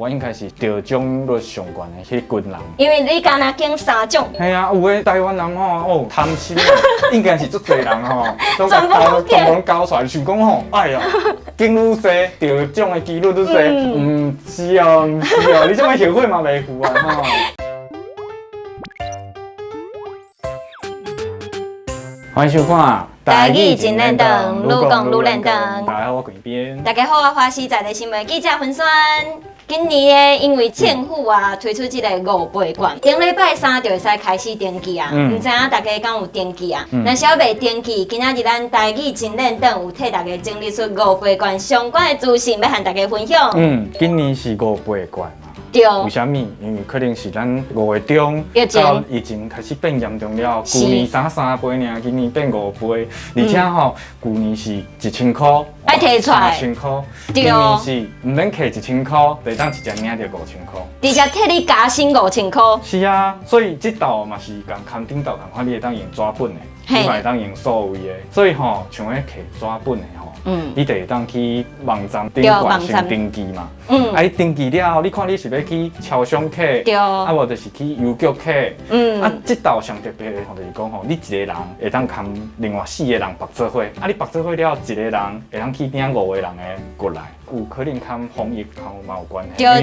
我应该是得奖率上悬的迄群人，因为你敢若经3种，系啊，有诶台湾人吼，贪心啊，应该是足侪人吼，全部搞出来，想讲吼，哎呀，经愈多得奖的几率愈多，唔是哦，唔是哦，你这么后悔嘛袂赴啊吼。欢迎收看。台语真认真，愈讲愈认真。大家好，我queen边。大家好，我花西在的新闻记者分选。今年因为政府推出这个5倍券，顶礼拜3就会使开始登记啊。唔知影大家敢有登记啊？若是还未登记，今仔日咱台语真认真有替大家整理出5倍券相关的资讯，要和大家分享。今年是5倍券。对，为什么？因为可能是咱5月中到疫情开始变严重了，去年3倍尔，今年变5倍，而且吼，去年是1000块，爱摕出来3000块，对，今年是唔免摕1000块，就当一只领着5000块，直接替你加薪5000块。是啊，所以这道嘛是共空顶道共款，你会当用纸本的，你会当用数位的，所以吼，像迄摕纸本的吼。你得当去网站顶管先登记嘛。你登记了，你看你是要去超商卡，啊无就是去邮局卡。啊，这道上特别的吼，就是讲吼，你一个人会当扛另外4个人绑做伙，啊，你绑做伙了，一个人会当去领5个人的过来，有可能跟防疫嘛有关系。对。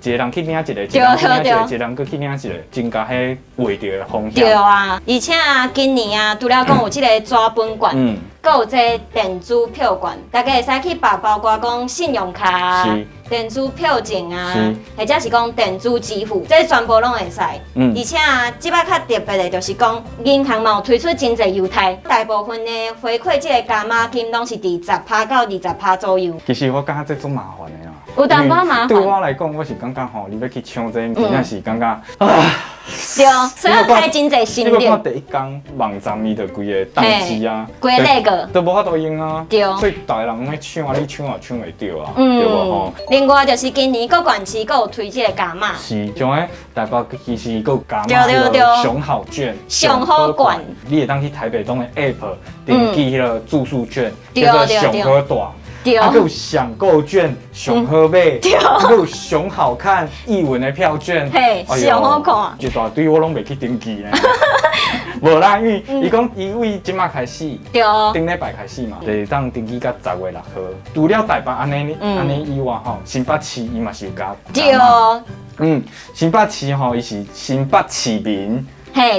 一个人去领一个，一个人去领一个，一个人去领一个，增加迄围着的风险。对啊，而且今年除了讲有这个纸本券，还有这电子票券，大家会使去办，包括讲信用卡、电子票证啊，或者是讲电子支付，这全部拢会使。而且这摆较特别的，就是讲银行嘛有推出真侪优待，大部分的回馈这个加码金拢是伫10%到20%左右。其实我感觉这种麻烦的啦。有淡薄麻烦。对我来讲，我是感觉吼，你要去抢这，真正是感觉啊。对，所以要开真侪心力。你看第一天网站伊就规个宕机啊，规个个都无法度用啊。对，所以大家人咧抢啊，你抢也抢袂到啊，对无吼？另外就是今年各县市各有推这个加码。是，像迄台北其实各有加码迄上好券、上好券，你会当去台北东的 App 登记迄个住宿券，叫做上好大。还有享购券、上好买，还有上好看艺文的票券，上好看，一大堆我拢袂去登记呢。无啦，因为伊讲伊为即马开始，顶礼拜开始嘛，就是当登记到10月6号。除了台北安尼以外吼，新北市伊嘛是有加。新北市吼，伊是新北市民。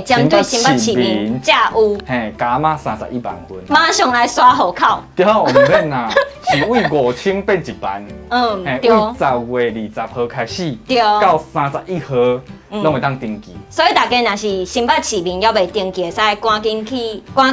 针对新北市民加有，加码31万分，马上来刷户口。对，唔免啦，是为5000变1万。为10月20号开始，到31号拢会当登记。所以大家若是新北市民要未登记，会使赶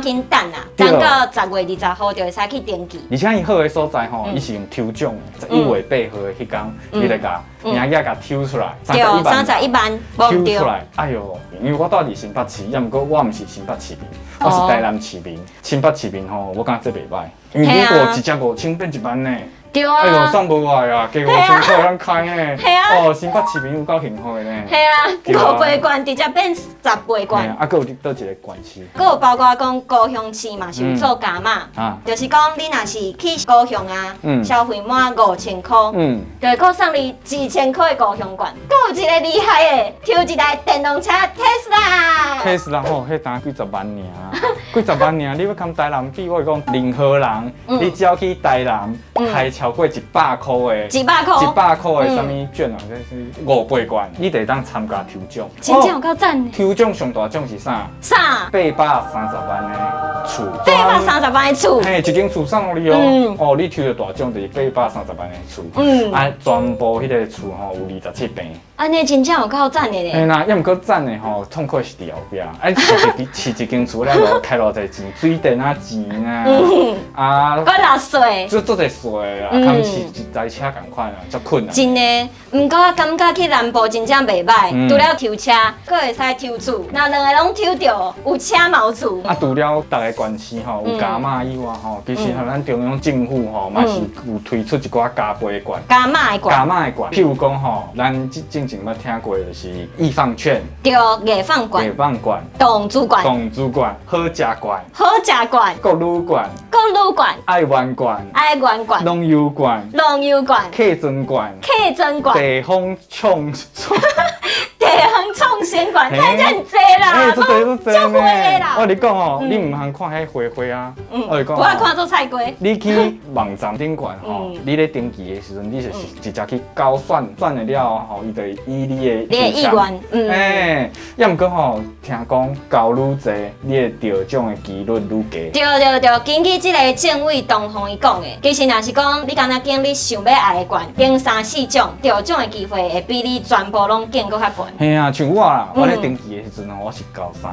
紧等啦，等到10月20号就会使去登记。而且伊好的所在吼，伊是用抽奖，11月8号的迄天，你来甲名额甲抽出来，31万，抽出来。哎哟，因为我住伫新北市，也毋过我毋是新北市民，我是台南市民。新北市民吼，我感觉这袂歹，因为你过一只5000变1万呢。对啊，哎呦，算无坏啊，加5000块咱开呢。哦，新北市民有够幸福的呢。系啊，5倍券直接变10倍券。啊，还有倒一个关系。还有包括讲高雄市嘛是有做加码，就是讲你若是去高雄啊，消费满5000块，就会送你2000块的高雄券。还有一个厉害的，抽一台电动车 Tesla。吼，迄单几十万尔，几十万尔，你要看台南比，我讲任何人，你只要去台南开超过100块的，100块的什么券啊？这是5倍券，你得当参加抽奖。真正有够赞的！抽奖上大奖是啥？830万的厝。830万的厝。一间厝送你哦。哦，你抽到大奖就是830万的厝。全部迄个厝吼有27平。安尼真正有够赞的咧。嘿啦，也毋过赞的吼，痛快是伫后壁。饲一间厝了，开偌济钱，水电啊钱啊，搁纳税。做侪税啦，他们饲一台车共款啦，足困难。真的，毋过我感觉去南部真正袂歹，除了抽车，搁会使抽厝。那两个拢抽到，有车嘛有厝。除了逐个县市吼有加码以外吼，其实咱中央政府吼嘛是有推出一寡加倍券。加码的券。譬如讲吼，咱之前捌听过就是易放券。对，艺放券。动资券。好食券。国旅券。爱玩券。农游券。客庄券。地方创。地方创新馆，这很济啦，足济呢。我你讲哦，你唔通看迄花花啊，我你讲，我看做菜瓜。你去网站顶管吼，你咧登记的时阵，你是直接去交选了了吼，伊就以你的意愿，要毋过吼，听讲交愈济，你的得奖的几率愈低。对，根据这个政委东宏伊讲的，其实若是讲你敢若竞你想要爱的冠，竞3、4奖得奖的机会会比你全部拢竞搁较悬。嘿啊，像我啦，我咧登记的时阵我是交3项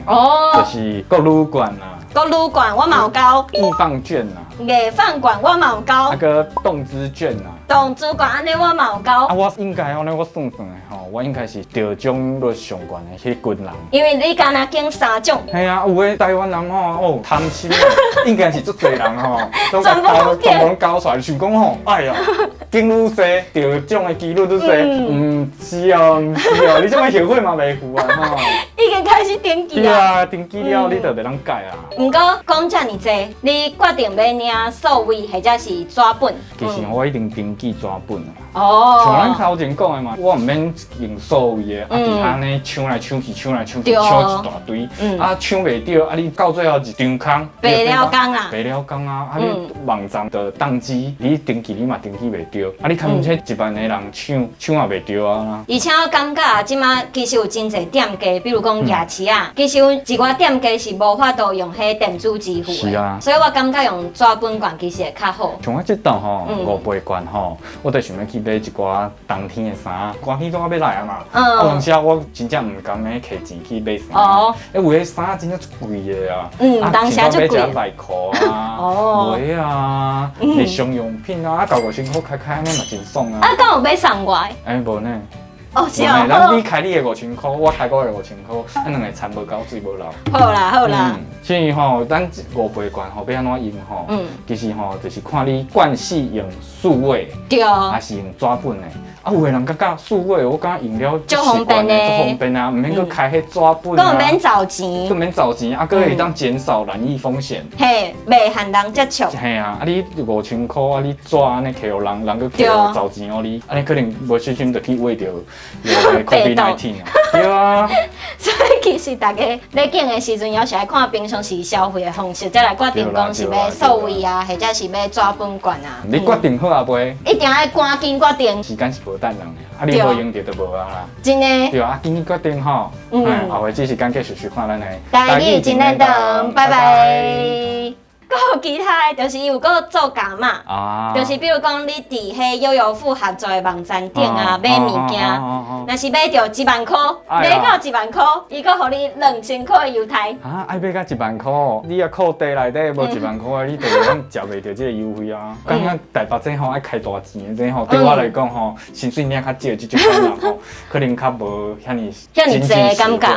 尔，就是国语冠啦，国语冠我嘛有交，艺放券啦，艺放冠我嘛有交，那个动资券啦，动资冠安尼我嘛有交。我应该安尼我算算的吼，我应该是得奖率上悬的迄群人。因为你敢若竞3奖。嘿啊，有诶台湾人吼，贪心，应该是足侪人吼，全部交出来，想讲吼，哎呀，竞愈济，得奖的几率愈济，唔是哦，你这么后悔嘛袂赴啊吼。已经开始登记啦。对啊，登记了，你就袂当改啊。不过讲遮尔济，你决定要领数位或者是纸本？其实我一定登记纸本啊。哦。像咱头前讲的嘛，我唔免用数位的，啊，伫安尼抢来抢去，抢一大堆，啊，抢袂到，啊，你到最后一张空，白了工啦，白了工啊，啊，你网站的宕机，你登记你嘛登记袂到，啊，你看唔出1万个人抢也袂到啊。而且我感觉即马其实有真侪店家，比如讲夜市啊，其实有一寡店家是无法度用迄电子支付的，是啊，所以我感觉用纸本券其实会较好。像我这档吼，5倍券吼，我就想要去买一寡冬天的衫，寒天都要来啊嘛。当时我真正唔甘要摕钱去买衫，有迄衫真正足贵的啊。当时足贵。内裤啊，鞋啊，日常用品啊，交5,000块开安尼嘛真爽啊。啊，敢有买送我？无呢。是啊，咱你开你的5,000块，我开我的5,000块，咱两个掺无交水无流。好啦。所以吼，咱5倍券吼要安怎用吼？其实吼就是看你惯系用数位，对，还是用纸本的。啊，有个人感觉数位，我感觉用了足方便的，足方便啊，唔免去开迄纸本啊，更免找钱，啊，佫会当减少染疫风险。嘿，袂限人接触。嘿啊，你5,000块啊，你纸安尼摕互人佫摕互找钱互你，安尼可能无小心就去喂着COVID-19啊。对啊。所以其实大家咧拣的时阵，也是爱看平常时消费的方式，再来决定讲是要数位啊，或者是要纸本券啊。你决定好啊未？一定要赶紧决定。时间是无等人的，啊，你无用着就无啊啦。真的。对啊，紧紧决定吼。后回这时间继续看咱的。台语真认同，拜拜。搁有其他的，就是有搁做加码，就是比如讲你伫迄悠游富合作的网站顶啊买物件，若是买到1万块，买到1万块，伊搁互你2,000块的优待。啊，爱买到1万块，你啊裤袋内底无1万块，你就会食袂到这个优惠啊。感觉台北这吼爱开大钱的这吼，对我来讲吼，薪水领较少这种人吼，可能较无遐尼济感觉。